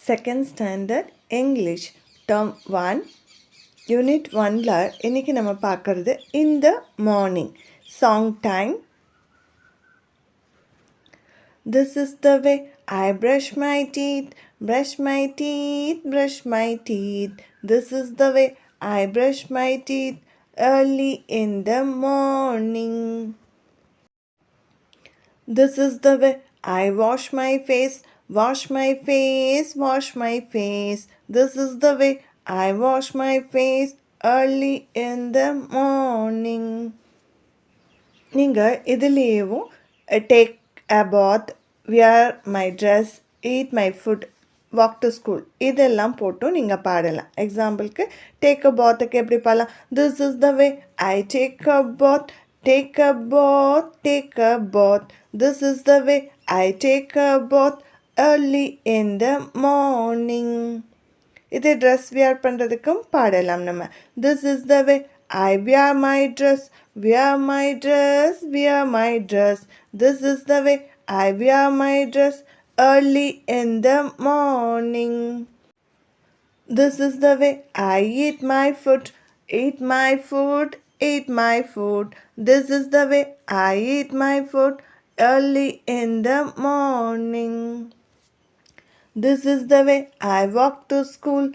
Second Standard English Term 1 Unit 1ல இன்னைக்கு நம்ம பார்க்கறது In the Morning Song Time. This is the way I brush my teeth, brush my teeth, brush my teeth. This is the way I brush my teeth early in the morning. This is the way I wash my face, wash my face, wash my face. This is the way I wash my face early in the morning. நீங்கள் இதுலேயும் take a bath, wear my dress, eat my food, walk to school இதெல்லாம் போட்டும் நீங்கள் பாடலாம். எக்ஸாம்பிளுக்கு take a bathக்கு எப்படி பாடலாம்? This is the way I take a bath, take a bath, take a bath. This is the way I take a bath early in the morning. இதே dress wear பண்ணுறதுக்கும் பாடலாம் நம்ம. This is the way I wear my dress, wear my dress, wear my dress. This is the way I wear my dress early in the morning. This is the way I eat my food, eat my food, eat my food. This is the way I eat my food early in the morning. This is the way I walk to school,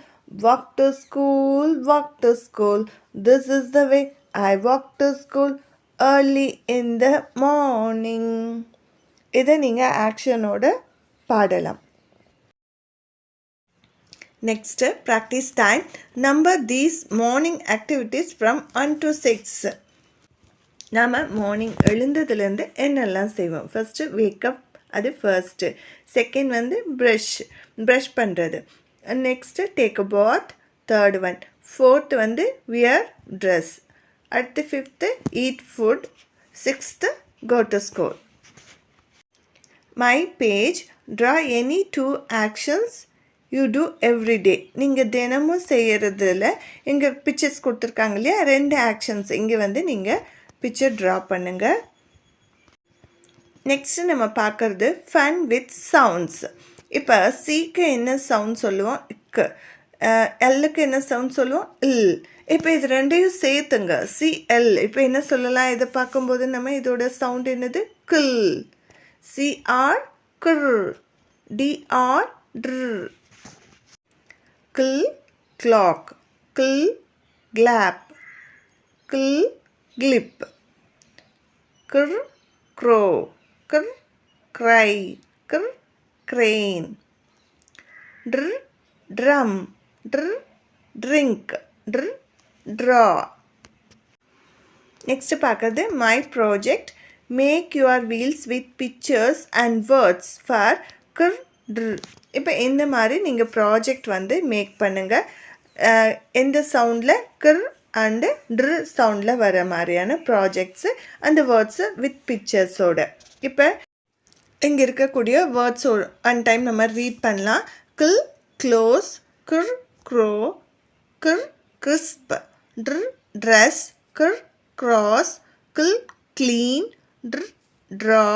walk to school, walk to school. This is the way I walk to school early in the morning. இதை நீங்கள் ஆக்ஷனோட பாடலாம். Next, practice time. Number these morning activities from 1 to 6. நாம் morning எழுந்ததுலேருந்து என்னெல்லாம் செய்வோம்? First wake up, அது first. Second வந்து brush பண்ணுறது. Next take a bath, third one. Fourth வந்து வியர் ட்ரெஸ். அடுத்து fifth eat food. Sixth go to school. My page draw any 2 actions you do every day. நீங்கள் தினமும் செய்கிறதுல இங்கே பிக்சர்ஸ் கொடுத்துருக்காங்க இல்லையா, 2 ஆக்ஷன்ஸ் இங்கே வந்து நீங்கள் பிக்சர் ட்ரா பண்ணுங்கள். நெக்ஸ்ட்டு நம்ம பார்க்குறது ஃபன் வித் சவுண்ட்ஸ். இப்போ சிக்கு என்ன சவுண்ட் சொல்லுவோம்? இக்கு. எல்லுக்கு என்ன சவுண்ட் சொல்லுவோம்? இல். இப்போ இது ரெண்டையும் சேர்த்துங்க, சிஎல். இப்போ என்ன சொல்லலாம்? இதை பார்க்கும்போது நம்ம இதோட சவுண்ட் என்னது? கில். சிஆர் கிர், டிஆர் ட்ர். கில் கிளாக், கில் கிளாப், கில் கிளிப். கிர் க்ரோ, கிர் க்ரை, கிர் crane. Dr drum, dr drink, dr draw. Next பார்க்கிறது my project. Make your wheels with pictures and words for kr dr. இப்போ இந்த மாதிரி நீங்கள் ப்ராஜெக்ட் வந்து மேக் பண்ணுங்கள். எந்த சவுண்டில் கிர் அண்டு ட்ரு சவுண்டில் வர மாதிரியான ப்ராஜெக்ட்ஸு அந்த வேர்ட்ஸு வித் பிக்சர்ஸோட. இப்போ இங்கே இருக்கக்கூடிய வேர்ட்ஸ் ஒன் டைம் நம்ம ரீட் பண்ணலாம். கில் க்ளோஸ், கிர் க்ரோ, கிர் கிறிஸ்ப், ட்ர் ட்ரெஸ், கிர் கிராஸ், கில் க்ளீன், ட்ர் ட்ரா,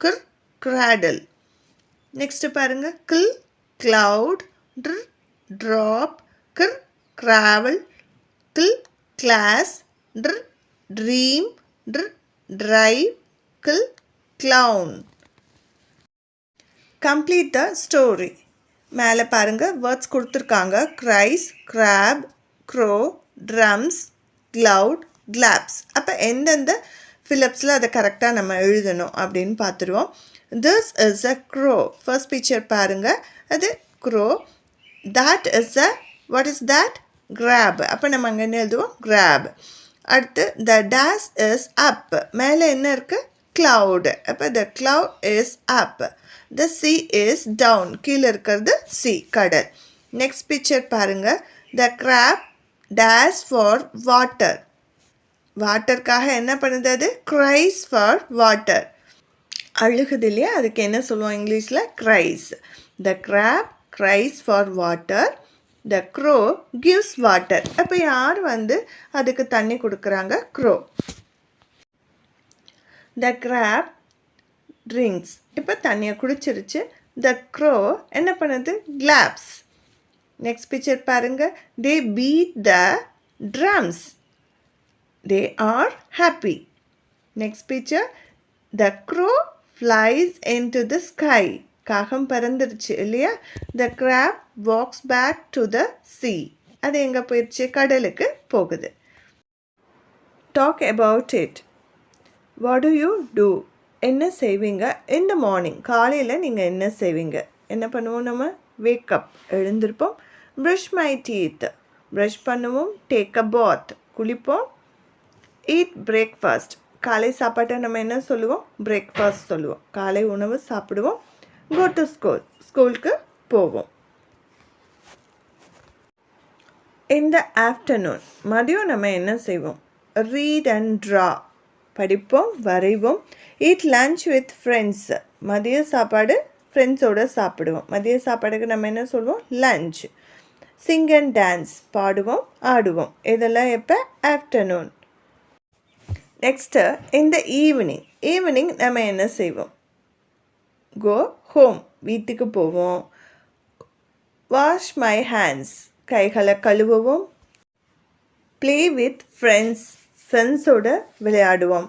கிர் கிராடல். நெக்ஸ்ட்டு பாருங்கள். கில் க்ளவுட், ட்ர் ட்ராப், கிர் க்ராவல், கில் கிளாஸ், ட்ர் ட்ரீம், ட்ர் ட்ரைவ், கில் clown. Complete the story. மேலே பாருங்கள் வேர்ட்ஸ் கொடுத்துருக்காங்க. Cries, crab, crow, drums, cloud, claps. அப்போ எந்தெந்த ஃபிலிப்ஸில் அதை கரெக்டாக நம்ம எழுதணும் அப்படின்னு பார்த்துருவோம். This is a crow. First picture பாருங்கள், அது crow. That is a, what is that? Crab. அப்போ நம்ம அங்கே என்ன எழுதுவோம்? கிராப். அடுத்து த டேஸ் இஸ் அப். மேலே என்ன இருக்குது? cloud. அப்போ the cloud is up. The sea is down. கீழே இருக்கிறது sea, கடல். நெக்ஸ்ட் பிக்சர் பாருங்க. The crab dash for water. வாட்டருக்காக என்ன பண்ணுது? அது cries for water. அழுகுது இல்லையா, அதுக்கு என்ன சொல்லுவோம் இங்கிலீஷில்? cries. The crab cries for water. The crow gives water. அப்போ யார் வந்து அதுக்கு தண்ணி கொடுக்குறாங்க? crow. The crab drinks. இப்போ தண்ணியை குடிச்சிருச்சு, the crow என்ன பண்ணுது claps. Next picture பாருங்க, they beat the drums. They are happy. Next picture, the crow flies into the sky. காகம் பறந்துருச்சு இல்லையா? The crab walks back to the sea. அது எங்கே போயிடுச்சு? கடலுக்கு போகுது. Talk about it. What do you do? என்ன செய்வீங்க? In the morning. காலையில் நீங்கள் என்ன செய்வீங்க? என்ன பண்ணுவோம் நம்ம? Wake up. எழுந்திருப்போம். Brush my teeth. Brush பண்ணுவோம். Take a bath. குளிப்போம். Eat breakfast. காலை சாப்பாட்டை நம்ம என்ன சொல்லுவோம்? Breakfast சொல்லுவோம். காலை உணவு சாப்பிடுவோம். Go to school. ஸ்கூலுக்கு போவோம். In the afternoon. மதியம் நம்ம என்ன செய்வோம்? Read and draw. படிப்போம், வரைவோம். Eat lunch with friends. மதிய சாப்பாடு ஃப்ரெண்ட்ஸோடு சாப்பிடுவோம். மதிய சாப்பாடுக்கு நம்ம என்ன சொல்லுவோம்? லஞ்ச். Sing and dance. பாடுவோம், ஆடுவோம். இதெல்லாம் எப்போ? Afternoon. Next in the evening. Evening நம்ம என்ன செய்வோம்? Go home. வீட்டுக்கு போவோம். Wash my hands. கைகளை கழுவுவோம். Play with friends. ஃப்ரெண்ட்ஸோடு விளையாடுவோம்.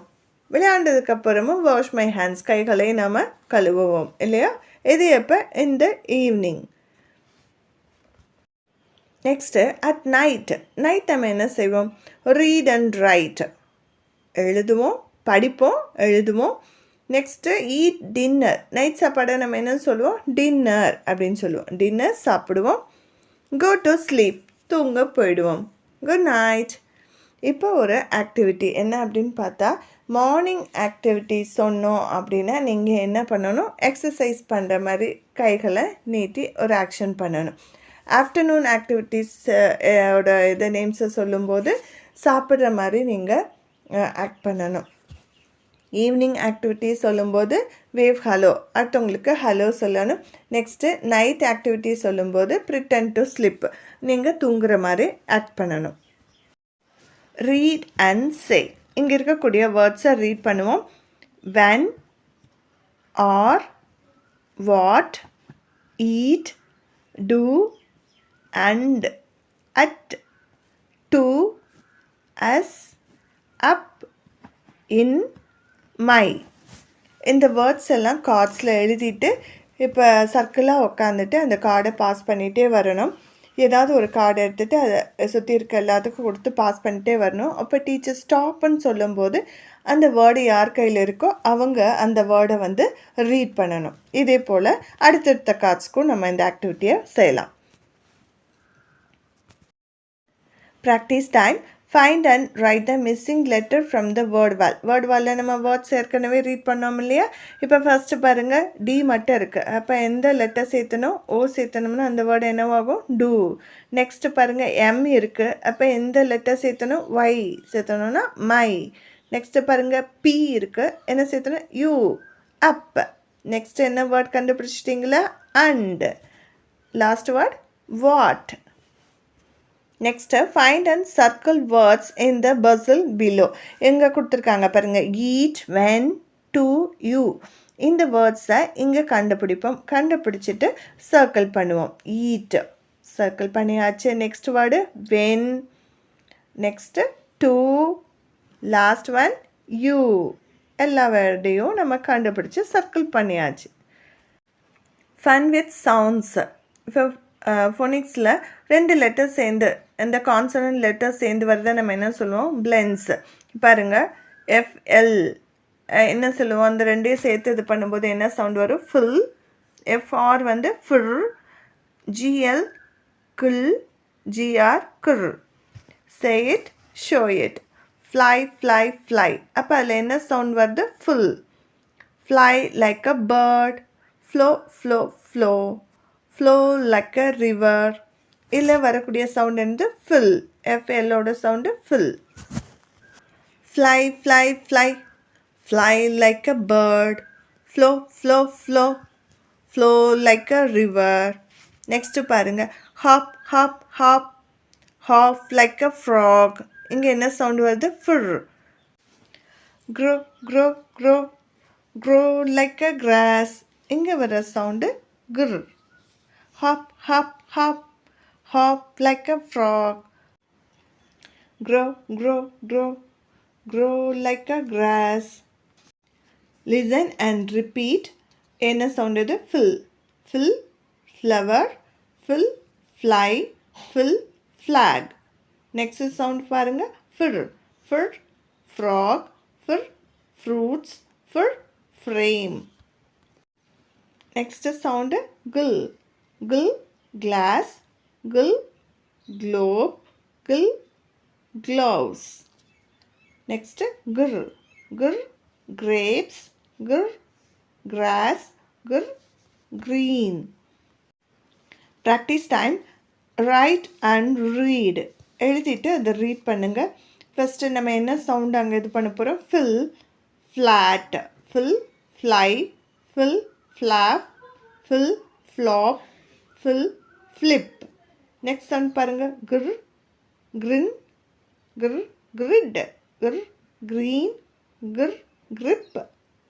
விளையாண்டதுக்கப்புறமும் வாஷ் மை ஹேண்ட்ஸ். கைகளை நாம் கழுவுவோம் இல்லையா? இது எப்போ? in the evening. Next at night. Night நம்ம என்ன செய்வோம்? Read and write. எழுதுவோம், படிப்போம், எழுதுவோம். Next eat dinner. நைட் சாப்பாடை நம்ம என்ன சொல்லுவோம்? டின்னர் அப்படின்னு சொல்லுவோம். டின்னர் சாப்பிடுவோம். Go to sleep. தூங்க போயிடுவோம். Good night. இப்போ ஒரு ஆக்டிவிட்டி என்ன அப்படின்னு பார்த்தா, மார்னிங் ஆக்டிவிட்டி சொன்னோம் அப்படின்னா நீங்கள் என்ன பண்ணணும்? எக்ஸசைஸ் பண்ணுற மாதிரி கைகளை நீட்டி ஒரு ஆக்ஷன் பண்ணணும். ஆஃப்டர்நூன் ஆக்டிவிட்டீஸ் ஓட இதை நேம்ஸை சொல்லும்போது சாப்பிட்ற மாதிரி நீங்கள் ஆக்ட் பண்ணணும். ஈவினிங் ஆக்டிவிட்டி சொல்லும்போது வேவ் ஹலோ, அடுத்தவங்களுக்கு ஹலோ சொல்லணும். நெக்ஸ்ட்டு நைட் ஆக்டிவிட்டி சொல்லும்போது ப்ரிட்டன் டு ஸ்லிப், நீங்கள் தூங்குற மாதிரி ஆக்ட் பண்ணணும். Read and say. இங்கே இருக்கக்கூடிய வேர்ட்ஸை ரீட் பண்ணுவோம். when, or, what, eat, do, and, at, to, as, up, in, my. இந்த வேர்ட்ஸ் எல்லாம் கார்ட்ஸில் எழுதிட்டு இப்போ சர்க்கிளாக உட்காந்துட்டு அந்த கார்டை பாஸ் பண்ணிகிட்டே வரணும். ஏதாவது ஒரு கார்டை எடுத்துகிட்டு அதை சுற்றி இருக்க எல்லாத்துக்கும் கொடுத்து பாஸ் பண்ணிகிட்டே வரணும். அப்போ டீச்சர் ஸ்டாப்னு சொல்லும்போது அந்த வேர்டு யார் கையில் இருக்கோ அவங்க அந்த வேர்டை வந்து ரீட் பண்ணணும். இதே போல் அடுத்தடுத்த கார்ட்ஸ்க்கும் நம்ம இந்த ஆக்டிவிட்டியை செய்யலாம். Practice time. Find and write the missing letter from the word wall. word wall நம்ம வேர்ட்ஸ் ஏற்கனவே ரீட் பண்ணோம் இல்லையா? இப்போ ஃபஸ்ட்டு பாருங்கள், டி மட்டும் இருக்குது. அப்போ எந்த லெட்டர் சேர்த்தணும்? ஓ சேர்த்தணும்னா அந்த வேர்டு என்னவாகும்? டூ. நெக்ஸ்ட்டு பாருங்கள், எம் இருக்குது. அப்போ எந்த லெட்டர் சேர்த்தணும்? ஒய் சேர்த்தணும்னா மை. நெக்ஸ்ட்டு பாருங்கள், பி இருக்குது. என்ன சேர்த்தணும்? யூ. அப். நெக்ஸ்ட்டு என்ன வேர்ட் கண்டுபிடிச்சிட்டிங்களா? And. Last word what. Next find and circle words in the puzzle below. எங்கே கொடுத்துருக்காங்க பாருங்கள், ஈட், வென், டு, யூ. இந்த வேர்ட்ஸை இங்கே கண்டுபிடிப்போம். கண்டுபிடிச்சிட்டு சர்க்கிள் பண்ணுவோம். ஈட் சர்க்கிள் பண்ணியாச்சு. Next word when. Next do. Last one you. எல்லா வேர்டையும் நம்ம கண்டுபிடிச்சி சர்க்கிள் பண்ணியாச்சு. Fun with sounds. இப்போ ஃபோனிக்ஸில் ரெண்டு லெட்டர் சேர்ந்து, இந்த கான்சனன்ட் லெட்டர் சேர்ந்து வரதை நம்ம என்ன சொல்லுவோம்? பிளென்ஸ். பாருங்கள், எஃப்எல் என்ன சொல்லுவோம்? அந்த ரெண்டையும் சேர்த்து இது பண்ணும்போது என்ன சவுண்ட் வரும்? ஃபுல். எஃப்ஆர் வந்து ஃபிர். ஜிஎல் குல். ஜிஆர் குர். Say it, show it. Fly, fly, fly. அப்போ அதில் என்ன சவுண்ட் வருது? ஃபுல். Fly like a bird. Flow, flow, flow. flow like a river. இதில் வரக்கூடிய சவுண்ட் வந்து fill. FLோட sound fill. fly, fly, fly. fly like a bird. flow, flow, flow. flow like a river. Next பாருங்க, hop, hop, hop. hop like a frog. இங்கே என்ன sound வருது? fur. grow, grow, grow. grow like a grass. இங்கே வர sound grr. Hop, hop, hop, hop like a frog. Grow, grow, grow, grow like a grass. Listen and repeat. என்ன sound இது? fill, fill, flower, fill, fly, fill, flag. Next sound பாருங்க. fir, fir, frog, fir, fruits, fir, frame. Next sound gull, gull, glass, gull, globe, gull, gloves. Next grr, grr, grapes, grr, grass, grr, green. Practice time. Write and read. எழுதிட்டு அதை read பண்ணுங்க. First நம்ம என்ன sound அங்கே இது பண்ண போகிறோம்? fill, flat, fill, fly, fill, flap, fill, flop, fill, flip. Next sound பாருங்கள். grr, grin, grr, grid, grr, green, grr, grip,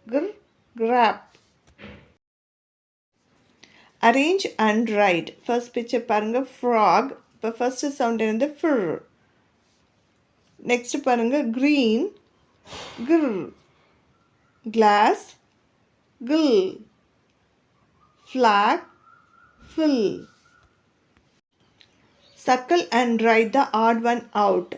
grr, grab. Arrange and write. First picture பாருங்க. frog. இப்போ ஃபர்ஸ்ட் சவுண்ட் என்னது? fir. Next பாருங்க. green, grr, glass, gull, flag, fill. Circle and write the odd one out.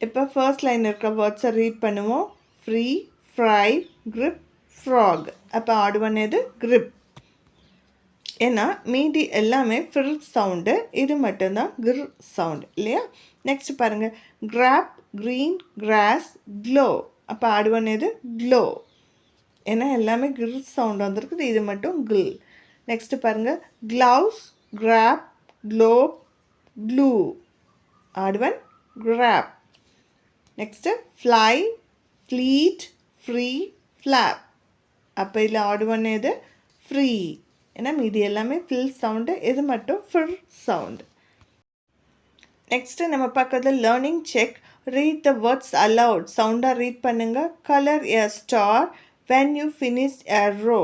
இப்போ first line இருக்க வேர்ட்ஸை read பண்ணுவோம். free, fry, grip, frog. அப்போ odd one எது? grip. ஏன்னா மீதி எல்லாமே ஃபிர் சவுண்டு, இது மட்டும்தான் கிர் சவுண்டு இல்லையா? நெக்ஸ்ட் பாருங்கள். Crab, green, grass, glow. அப்போ ஆடுவன் எது? க்ளோ. ஏன்னா எல்லாமே கிர் சவுண்டு வந்திருக்குது, இது மட்டும் கில். நெக்ஸ்ட் பாருங்கள். Gloves, grab, globe, glue. Odd one grab. Next fly, fleet, free, flop. அப்போ இதில் ஆடுவன் எது? ஃப்ரீ. ஏன்னா மீதி எல்லாமே ஃபில் சவுண்டு, இது மட்டும் ஃபிர் சவுண்டு. நெக்ஸ்ட்டு நம்ம பக்கத்தில் learning check. Read the words aloud. சவுண்டாக ரீட் பண்ணுங்கள். Colour a star when you finish a row.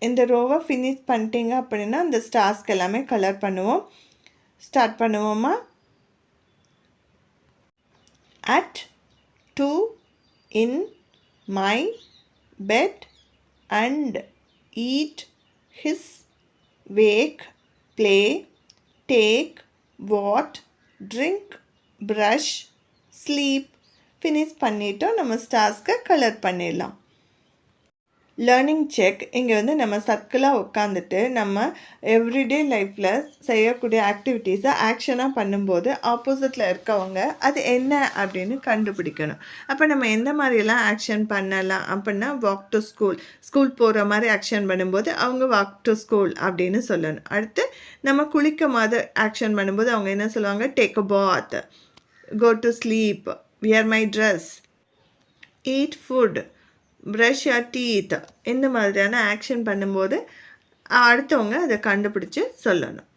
இந்த ரோவை ஃபினிஷ் பண்ணிட்டீங்க அப்படின்னா அந்த ஸ்டார்ஸ்க்கு எல்லாமே கலர் பண்ணுவோம். ஸ்டார்ட் பண்ணுவோமா? at, to, in, my, bed, and, eat, his, wake, play, take, what, drink, brush, sleep. Finish பண்ணிட்டோம். நம்ம ஸ்டார்ஸ்க்கு கலர் பண்ணிடலாம். Learning check. இங்கே வந்து நம்ம சர்க்கிளாக உட்காந்துட்டு நம்ம எவ்ரிடே லைஃப்பில் செய்யக்கூடிய ஆக்டிவிட்டீஸை ஆக்ஷனாக பண்ணும்போது ஆப்போசிட்டில் இருக்கவங்க அது என்ன அப்படின்னு கண்டுபிடிக்கணும். அப்போ நம்ம எந்த மாதிரியெல்லாம் ஆக்ஷன் பண்ணலாம் அப்படின்னா, வாக் டு ஸ்கூல், ஸ்கூல் போகிற மாதிரி ஆக்ஷன் பண்ணும்போது அவங்க வாக் டு ஸ்கூல் அப்படின்னு சொல்லணும். அடுத்து நம்ம குளிக்கும் போது ஆக்ஷன் பண்ணும்போது அவங்க என்ன சொல்லுவாங்க? Take a bath, go to sleep, wear my dress, eat food, brush your teeth. இந்த மாதிரியான ஆக்ஷன் பண்ணும்போது அடுத்தவங்க அதை கண்டுபிடிச்சி சொல்லணும்.